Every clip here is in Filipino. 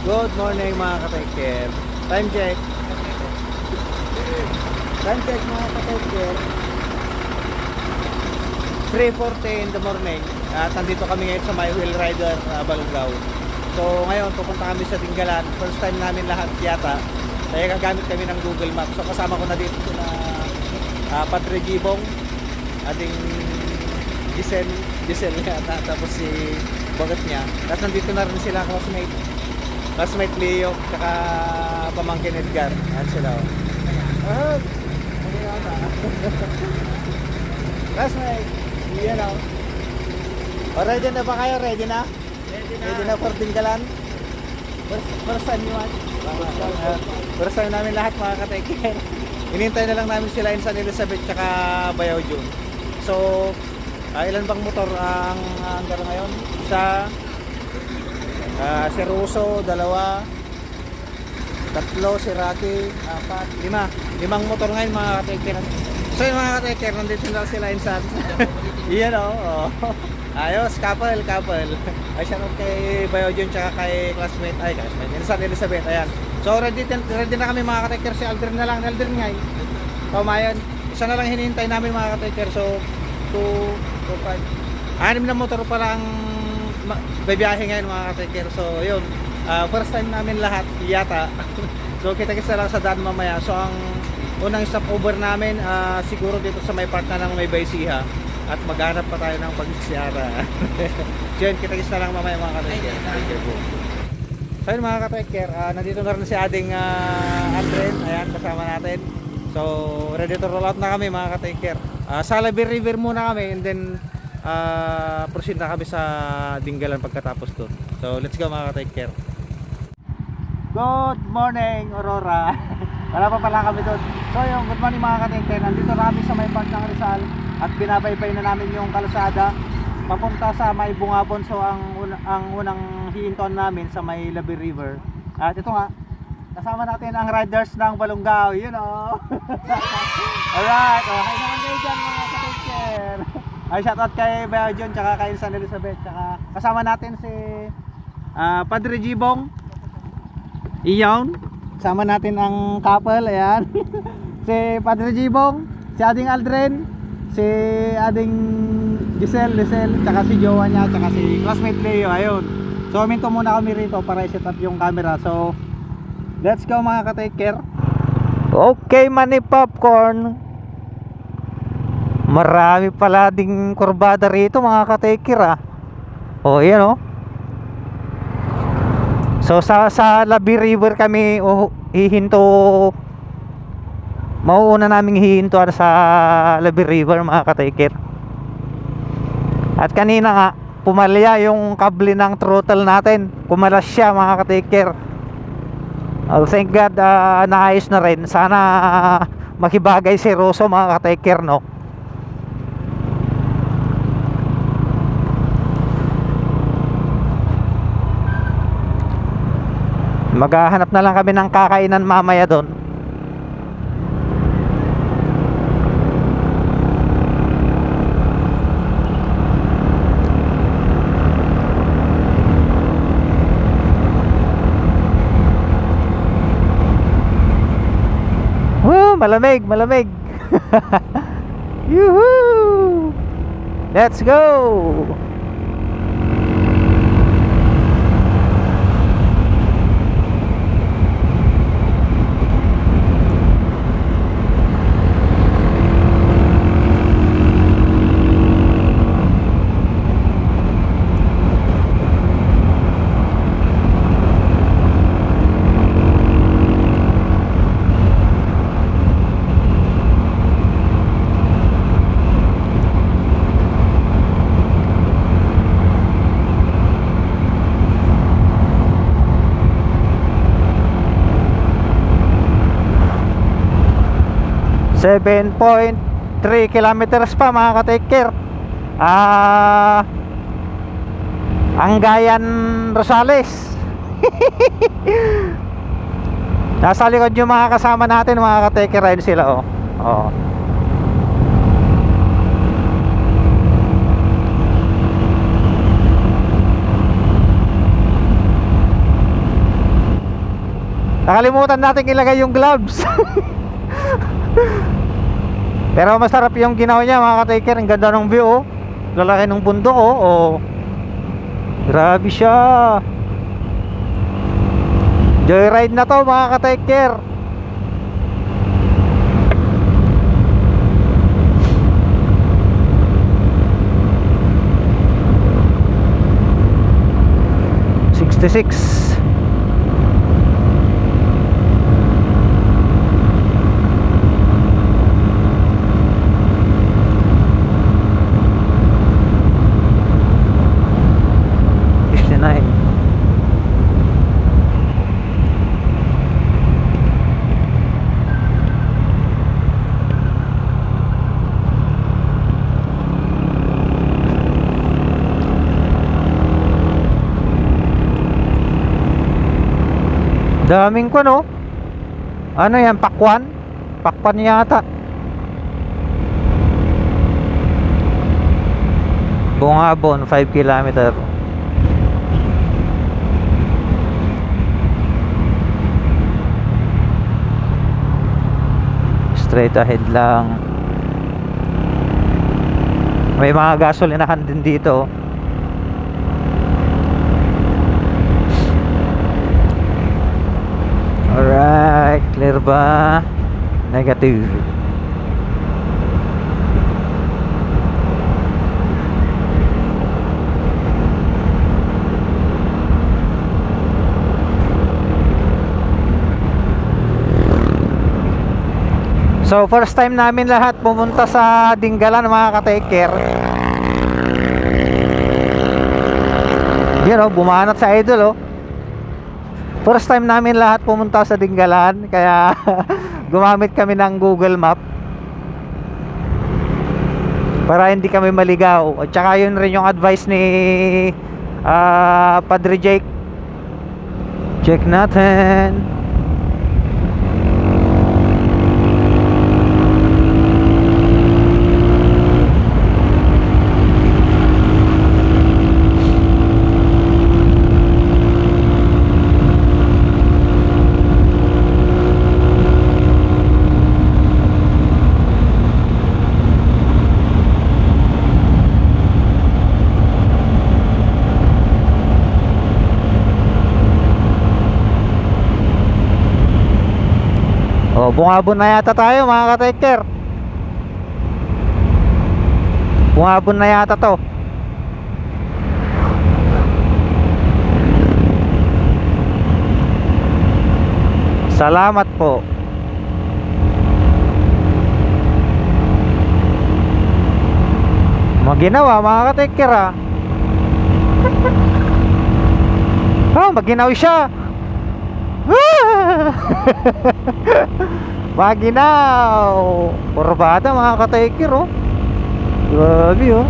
Good morning mga ka-take-care. Time check. Time check mga ka-take-care. 3:40 in the morning. At nandito kami ngayon sa My Wheel Rider, Balongaw. So ngayon pupunta kami sa Dingalan. First time namin lahat yata. Kaya gagamit kami ng Google Maps. So kasama ko na dito sila Padre Gibong, ating Giselle yata. Tapos si bagat niya. Tapos nandito na rin sila classmate Leo, tsaka pamangkin Edgar. Ayan sila o. Classmate, yan o. Ready na ba kayo? Ready na? Ready na for Dingalan? First time nyo man? First time namin lahat mga ka-take. Inintay na lang namin sila in San Elizabeth tsaka Bayaw June. So, ilan bang motor ang hanggang ngayon? Isa, si Russo, 2, 3, si Rocky, 4, 5. 5 motor ngayon mga ka-take. So yun mga ka-take, nandito na sila insan. Iyan o. Ayos, couple. Ay siya nung kay Bayo Jun tsaka kay classmate Insan Elizabeth, ayan. So ready na kami mga ka-take. Si Aldrin na lang, Aldrin nga eh. Pamayan, isa na lang hinihintay namin mga ka-take. So 2, 4, 5, 6 na motor pa lang bibiyahe ngayon mga ka-take. So yun, first time namin lahat yata. So kita-kita lang sa daan mamaya. So ang unang stopover namin siguro dito sa may part na ng may Baysiha. At maghanap pa tayo ng pagsisyara. So yun, kita-kita lang mamaya mga ka-take. So yun mga ka-take, nandito na rin si ading Andren. Ayan, kasama natin. So ready to roll out na kami mga ka-take. Sa Labir River muna kami and then proceed na kami sa Dingalan pagkatapos doon. So let's go mga ka-take care. Good morning Aurora. Wala pa pala kami doon. So yung good morning mga ka-take care. Nandito na kami sa may part ng Rizal at binabaybay na namin yung kalsada papunta sa may Bungabon. So ang unang hihintuan namin sa may Labir River. At ito nga, kasama natin ang riders ng Balongaw, you know. Alright, okay naman kayo dyan mga ka-take care. Ay, shoutout kay Bayo Jun, tsaka kay San Elizabeth, tsaka kasama natin si Padre Gibong. Iyon, kasama natin ang couple, ayan. Si Padre Gibong, si Ading Aldrin, si Ading Giselle, tsaka si jowa niya, tsaka si classmate Leo, ayun. So, minto muna kami rito para i-set up yung camera. So, let's go mga ka-take care. Okay, Manny Popcorn. Marami pala ding kurbada rito mga ka-take oh yan oh. So sa Labir River kami hihinto. Mauuna naming hihinto sa Labir River mga ka-take. At kanina nga pumalya yung kable ng throttle natin. Kumalas siya mga ka-take. Oh, thank God naayos na rin. Sana makibagay si Rosso mga ka-take no. Maghahanap na lang kami ng kakainan mamaya doon. Woo, malamig. Yuhuu! Let's go! .3 kilometers pa mga ka-take care. Anggayan Rosales. Nasa likod yung mga kasama natin mga ka-take care, ride sila oh. Nakalimutan natin ilagay yung gloves. Pero masarap yung ginawa niya mga ka-taker. Ang ganda ng view oh. Lalaki ng bundok oh, oh. Grabe siya. Joyride na to mga ka-taker. $66. Daming ko no. Ano yan, pakwan? Pakwan yata. Bungabon 5 kilometer. Straight ahead lang. May mga gasolinahan din dito. Alright, clear ba? Negative. So first time namin lahat pumunta sa Dingalan mga ka-taker. Yun oh, bumanat sa idol oh. First time namin lahat pumunta sa Dingalan. Kaya gumamit kami ng Google Map para hindi kami maligaw. At saka yun rin yung advice ni Padre Jake. Check natin. Oh, bungabon na yata tayo mga ka-taker. Bungabon na yata to. Salamat po. Maginawa mga ka-taker ah. Oh, maginaw siya. Maginaw. Kurbada mga ka-taker oh. Grabe oh.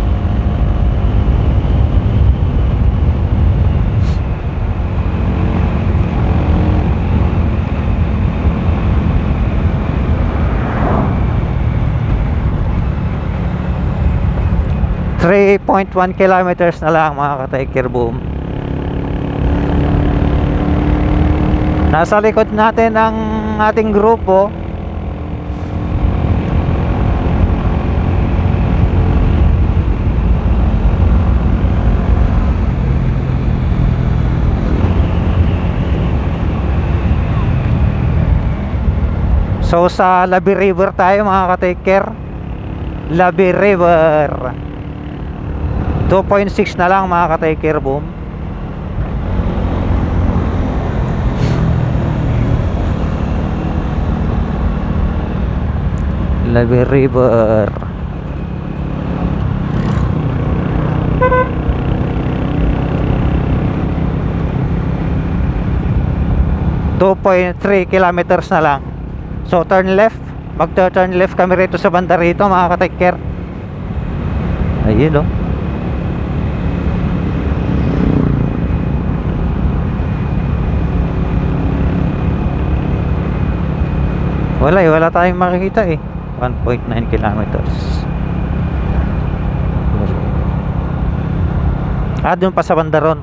.1 kilometers na lang mga ka-taker boom. Nasa likod natin ang ating grupo. So sa Labi River tayo mga ka-taker. Labi River 2.6 na lang mga ka-taker boom. Labi River. .3 kilometers na lang. So turn left. Magta-turn left kami rito sa banda rito mga ka-taker. Ayun oh. Wala tayong makikita eh. 1.9 kilometers. Doon pa sa banda ron.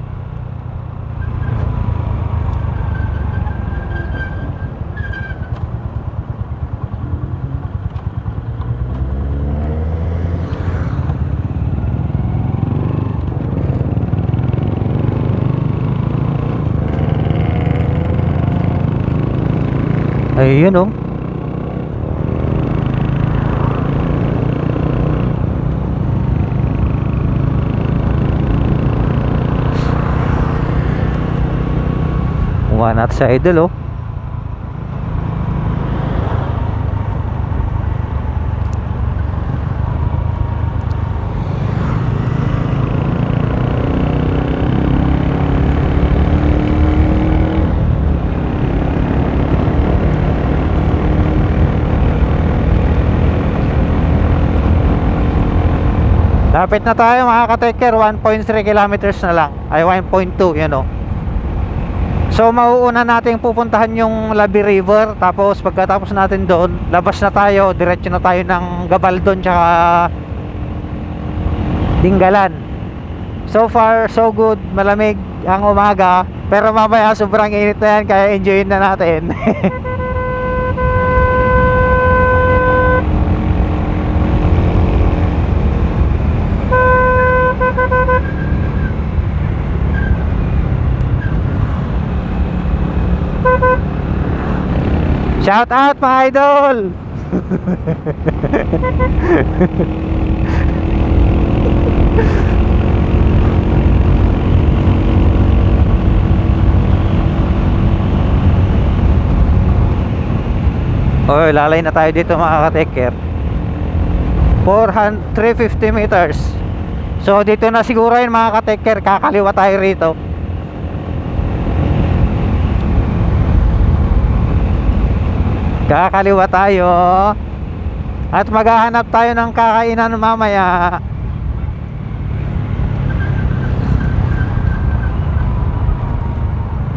Ayun oh. Mukha natin sa idol oh. Lapit na tayo mga ka-taker, 1.3 kilometers na lang. Ay 1.2, yan o. So mauuna natin pupuntahan yung Labi River. Tapos pagkatapos natin doon, labas na tayo, diretso na tayo ng Gabaldon tsaka Dingalan. So far so good, malamig ang umaga. Pero mamaya sobrang init na yan, kaya enjoyin na natin. Shout out mga idol. Oy, lalay na tayo dito mga ka-taker. 350 meters. So dito na siguro yun mga ka-taker, kakaliwa tayo rito. Kakaliwa tayo at maghahanap tayo ng kakainan mamaya.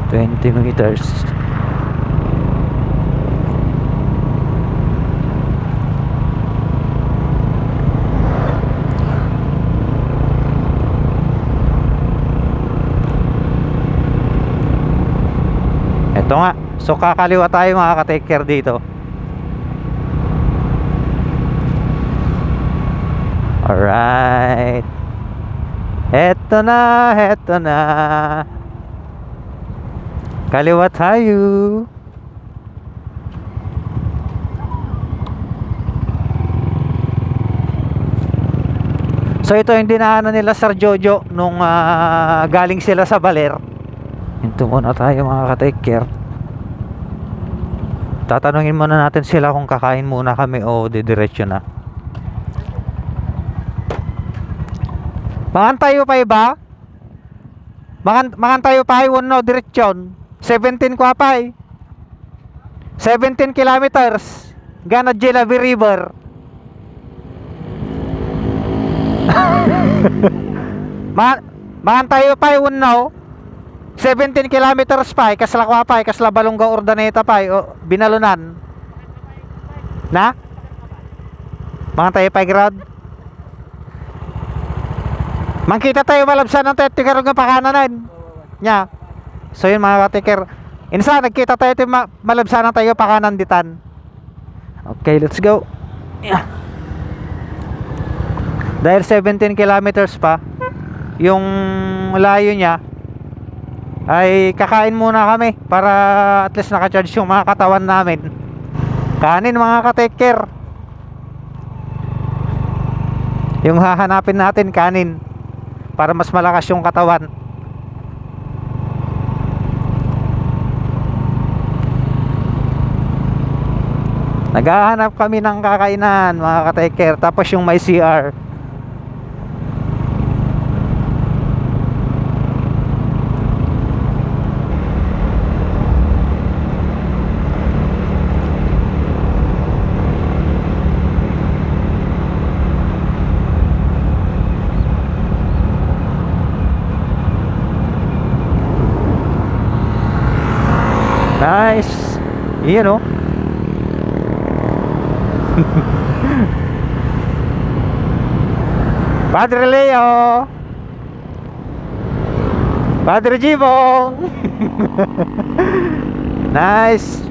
$20 meters. Ito nga. So kakaliwa tayo mga ka-take care dito. Alright. Eto na, eto na. Kaliwa tayo. So ito yung dinaanan nila Sir Jojo nung galing sila sa Baler. Hinto muna tayo mga ka-take care. Tatanungin muna natin sila kung kakain muna kami o didiretso na. Mangantayo pa iba? Mangantayo pa iwan no diretsyon. 17 kwa pa 17 kilometers. Gana Labi River. Mangantayo pa iwan no. 17 kilometers pa, kasla kwa pa, kasla Balonga Urdaneta pa, o Binalunan. Na? Mga tayo pa grad. Mangkita tayo malabsan ng tikarong ng pakananan. Nya. So yun mga katiker. Insa, nagkita tayo malabsan ng tayo pakanan ditan. Okay, let's go. Yeah. Dahil 17 kilometers pa, yung layo niya, ay kakain muna kami para at least naka-charge yung mga katawan namin. Kanin mga ka-take care. Yung hahanapin natin kanin para mas malakas yung katawan. Naghahanap kami ng kakainan mga ka-take care. Tapos yung may CR. Nice. Iyan oh. Padre Leo, Padre Jibong. Nice.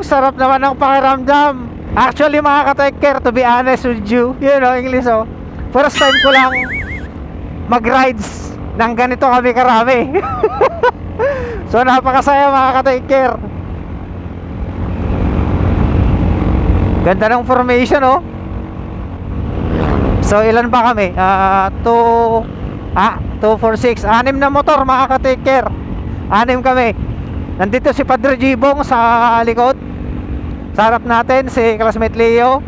Sarap naman ng pakiramdam. Actually mga ka-take care, to be honest with you, you know, English oh, first time ko lang mag-rides ng ganito kami karami. So napakasaya mga ka-take care. Ganda ng formation oh. So ilan ba kami? 2, 4, 6. 6 na motor mga ka-take care. 6 kami. Nandito si Padre Jibong sa likod. Sa harap natin si classmate Leo,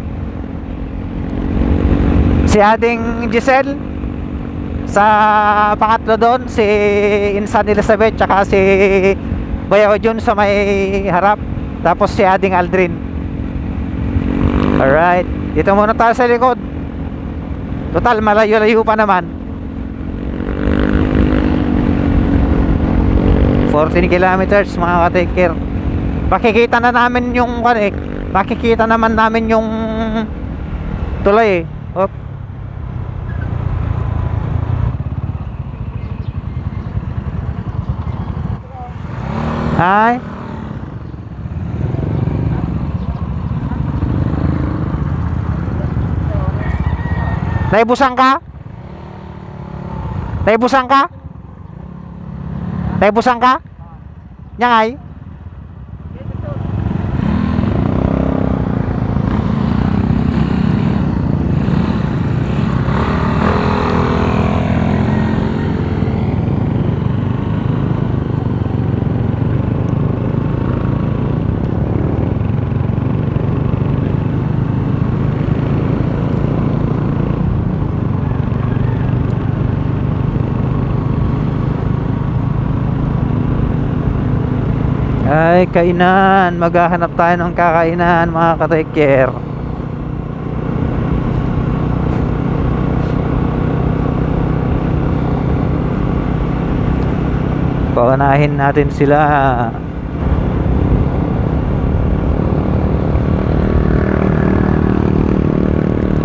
si Ading Giselle. Sa pangatlo doon si Insan Elizabeth, tsaka si Bayaw Jun sa may harap. Tapos si Ading Aldrin. Alright, dito muna tayo sa likod. Total malayo-layo pa naman. 14 kilometers mga ka-take care. Makikita na namin yung makikita naman namin yung tulay eh. Op. Ay. Naibusan ka? Naibusan ka? Naibusan ka? Nyangay? Ay, kainan. Maghahanap tayo ng kakainan mga ka-take care. Paunahin natin sila.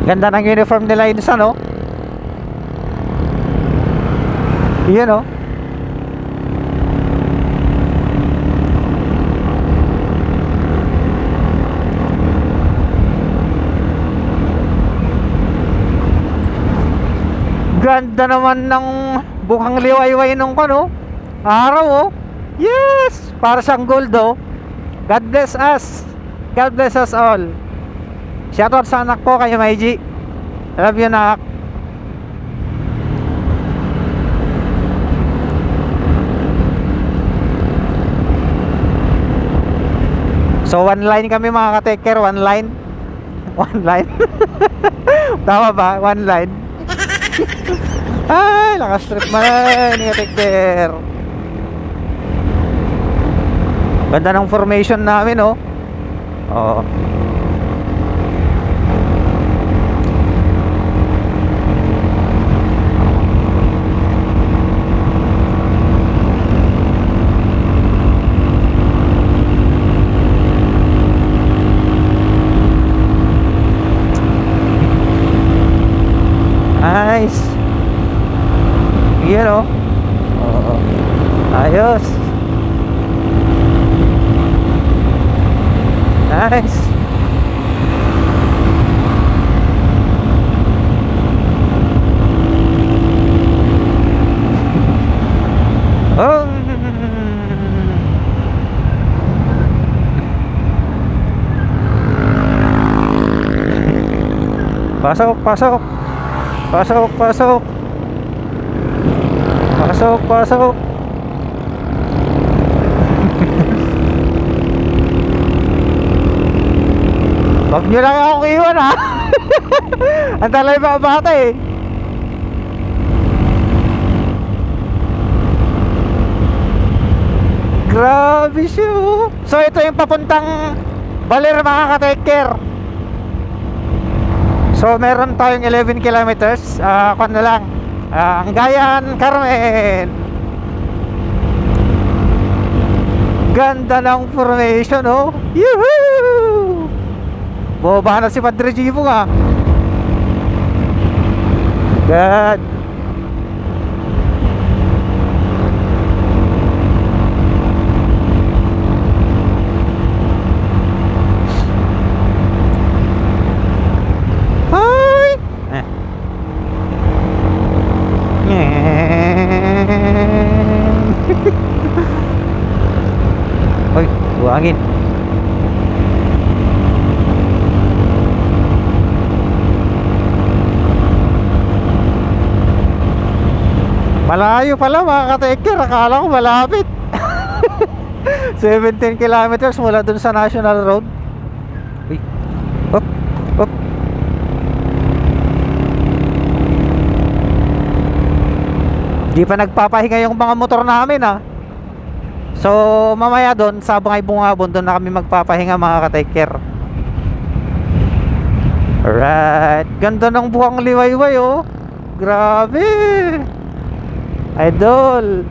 Ganda ng uniform nila Insan no? Yun no? Ganda naman ng bukang liwayway nung araw oh. Yes! Para siyang gold oh. God bless us. God bless us all. Shoutout sa anak ko kay Maiji. Love you nak. So one line kami mga ka-take care. One line. One line. Tama ba? One line. Ay, naka-strip man. Take care. Ganda ng formation namin oh. Oo. Nice. Yan oh. Oo. Ayos. Nice. Oh. Pasok, pasok. Pasok, pasok. Pasok, pasok. Huwag nyo lang ako iwan ha. Ang talay mga bata eh. Grabe siya. So ito yung papuntang Baler mga ka-take care. So meron tayong 11 kilometers. Kung na lang Angayan, Carmen. Ganda ng formation oh. Yuhuu! Bumaba na si Padre Jibo nga. God. Buhangin. Malayo pala mga ka-taker, akala ko malapit. 17 kilometers mula dun sa National Road. Uy. Up, up. Di pa nagpapahinga yung mga motor namin ah. So mamaya doon sa Bungabon, doon na kami magpapahinga mga ka-taker. Alright, ganda ng buhang liwayway oh. Grabe idol,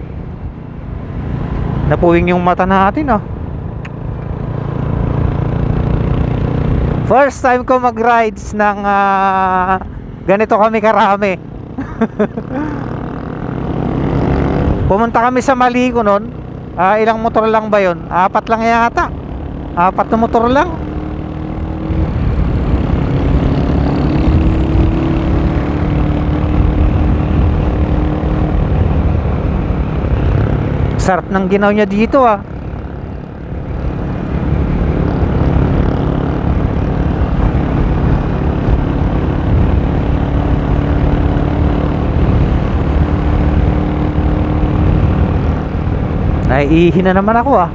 napuwing yung mata natin ah. First time ko mag-rides ng ganito kami karami. Pumunta kami sa Maligo nun. Ilang motor lang ba yun? 4 lang yata. 4 na motor lang. Sarap ng ginaw niya dito ah. Naiihi na naman ako ah.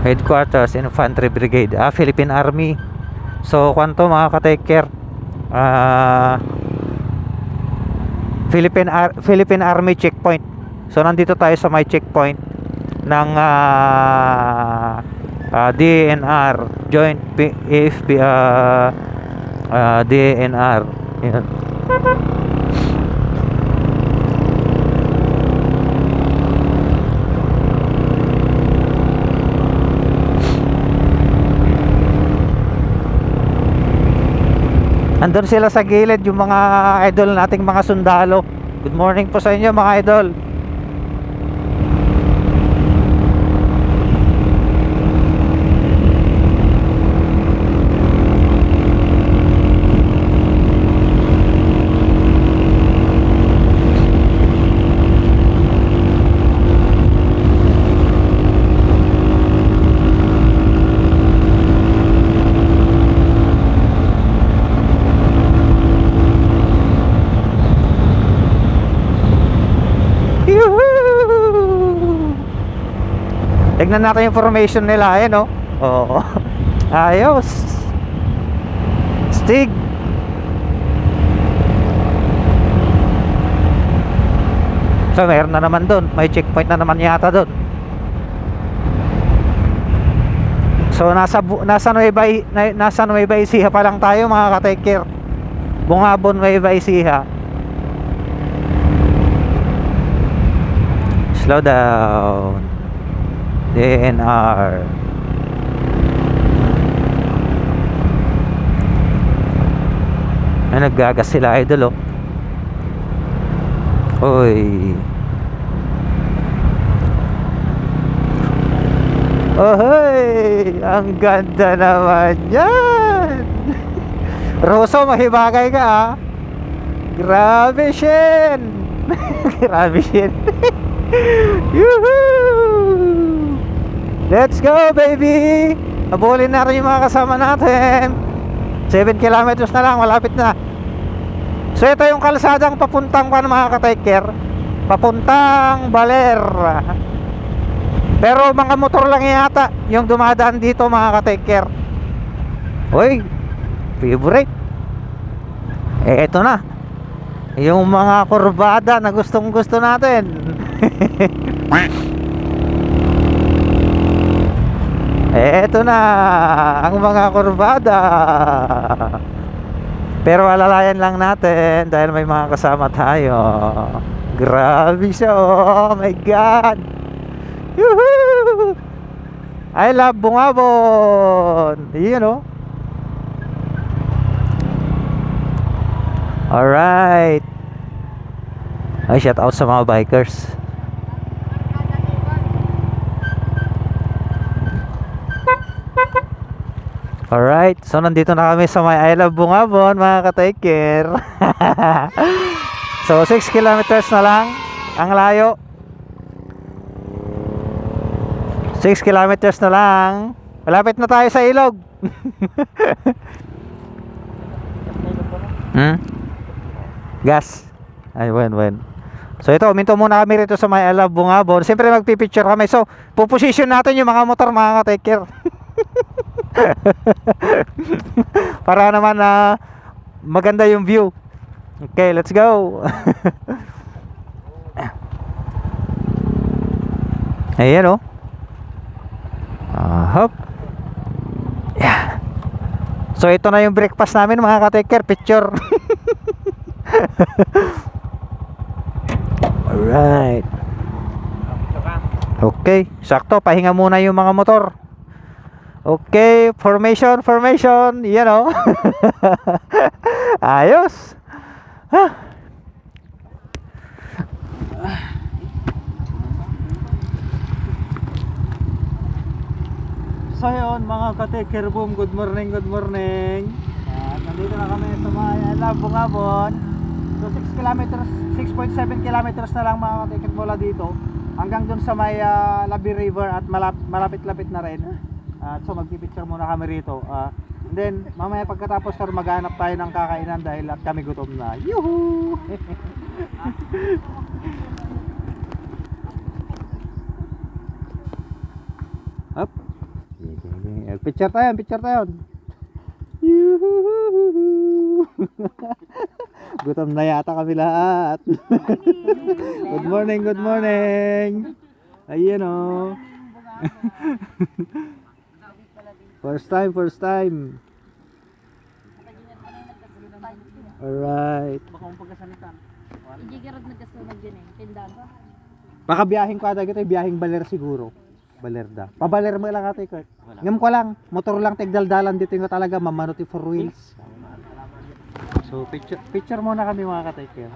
Headquarters Infantry Brigade, Philippine Army. So kwanto mga ka-taker, Philippine Army checkpoint. So nandito tayo sa may checkpoint ng DNR, Joint AFP DNR. Yan. Andun sila sa gilid yung mga idol nating mga sundalo. Good morning po sa inyo mga idol. Tignan natin yung formation nila, ayan oh. Oo. Ayos. Stig. So meron na naman doon, may checkpoint na naman yata doon. So nasa Nueva Ecija pa lang tayo mga ka-taker. Bungabon, Nueva Ecija. Slow down. DNR. Ay, naggagas sila idol oh. Oy. Ohoy, ang ganda naman yan. Roso, mahibagay ka ah. Grabe shen. Grabe shen. Yuhuu! Let's go baby! Habulin na rin yung mga kasama natin. 7 kilometers na lang, malapit na. So ito yung kalsadang papuntang mga ka-taker, papuntang Baler. Pero mga motor lang yata yung dumadaan dito mga ka-taker. Uy, favorite. Eto na yung mga kurbada na gustong gusto natin. Eto na ang mga kurbada. Pero alalayan lang natin dahil may mga kasama tayo. Grabe siya, oh my god. Yuhuu! I love Bungabon. Yun oh. Alright. Ay, shout out sa mga bikers. Alright, so nandito na kami sa may I Love Bungabon mga ka-taker. So 6 kilometers na lang ang layo. 6 kilometers na lang. Malapit na tayo sa ilog. Gas. Ay, wen. So ito, minto muna kami rito sa may Alab Bungabon. Siyempre magpipicture kami. So, puposition natin yung mga motor, mga ka-take care. Para naman na maganda yung view. Okay, let's go. Ayan, oh. Hop. Yeah. So ito na yung breakfast namin, mga ka-take care. Picture. Alright. Okay, sakto. Pahinga muna yung mga motor. Okay, formation. Yan, oh. Ayos. So yun, mga ka-take boom, good morning. Nandito na kami sa may Alab Bungabon. So 6 kilometers, 6.7 kilometers na lang, mga ka-take mula dito hanggang dun sa may Labi River, at malapit-lapit na rin. So magpipicture muna kami rito. And then mamaya pagkatapos maghanap tayo ng kakainan dahil at kami gutom na. Yuhu! Up. Picture tayo. Yuhu! Gutom na yata kami lahat. Good morning. Ayan, oh. First time. Alright. Baka mong pagkasalitan. Hindi ka rin nagkasunod dyan eh. Tindahan ba? Baka biyahing ko ata kita, biyahing baler siguro. Balerda. Pabaler mo lang ate, Kurt. Ngam ko lang, motor lang tigdaldalan dito yung talaga, mamanuti for wheels. So picture muna kami, mga ka-take care.